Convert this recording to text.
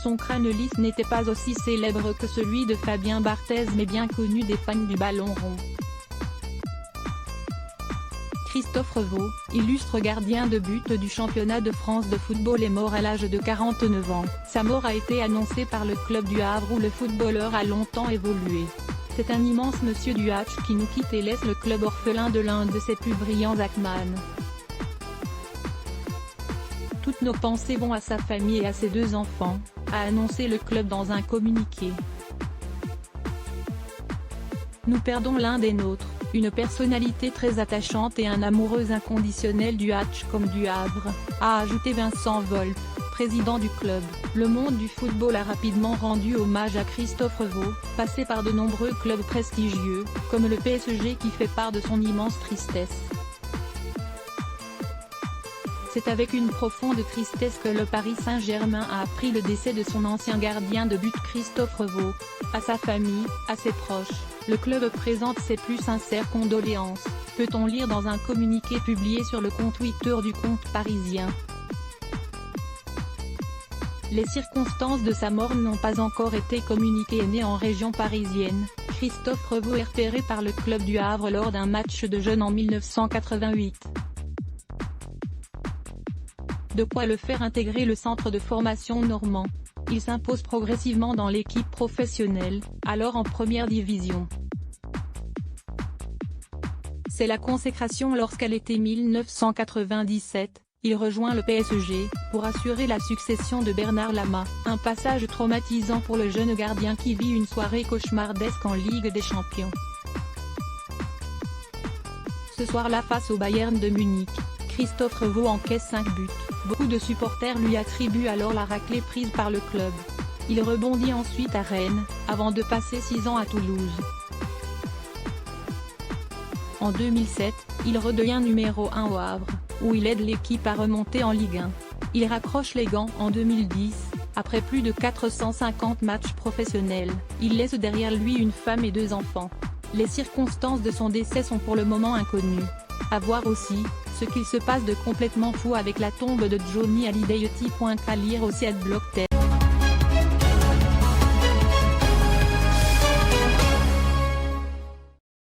Son crâne lisse n'était pas aussi célèbre que celui de Fabien Barthez mais bien connu des fans du ballon rond. Christophe Revaux, illustre gardien de but du championnat de France de football est mort à l'âge de 49 ans. Sa mort a été annoncée par le club du Havre où le footballeur a longtemps évolué. C'est un immense monsieur du Hatch qui nous quitte et laisse le club orphelin de l'un de ses plus brillants Ackman. Toutes nos pensées vont à sa famille et à ses 2 enfants, a annoncé le club dans un communiqué. Nous perdons l'un des nôtres, une personnalité très attachante et un amoureux inconditionnel du Hatch comme du Havre, a ajouté Vincent Volpe, président du club. Le monde du football a rapidement rendu hommage à Christophe Revaux, passé par de nombreux clubs prestigieux, comme le PSG qui fait part de son immense tristesse. C'est avec une profonde tristesse que le Paris Saint-Germain a appris le décès de son ancien gardien de but Christophe Revaux. À sa famille, à ses proches, le club présente ses plus sincères condoléances, peut-on lire dans un communiqué publié sur le compte Twitter du compte parisien. Les circonstances de sa mort n'ont pas encore été communiquées. Né en région parisienne, Christophe Revaux est repéré par le club du Havre lors d'un match de jeunes en 1988. De quoi le faire intégrer le centre de formation normand. Il s'impose progressivement dans l'équipe professionnelle, alors en première division. C'est la consécration lorsqu'à l'été 1997, il rejoint le PSG, pour assurer la succession de Bernard Lama, un passage traumatisant pour le jeune gardien qui vit une soirée cauchemardesque en Ligue des Champions. Ce soir-là face au Bayern de Munich, Christophe Revaux encaisse 5 buts. Beaucoup de supporters lui attribuent alors la raclée prise par le club. Il rebondit ensuite à Rennes, avant de passer 6 ans à Toulouse. En 2007, il redevient numéro 1 au Havre, où il aide l'équipe à remonter en Ligue 1. Il raccroche les gants en 2010, après plus de 450 matchs professionnels. Il laisse derrière lui une femme et 2 enfants. Les circonstances de son décès sont pour le moment inconnues. À voir aussi, ce qu'il se passe de complètement fou avec la tombe de Johnny Hallyday. Qu'à lire aussi @blogtest.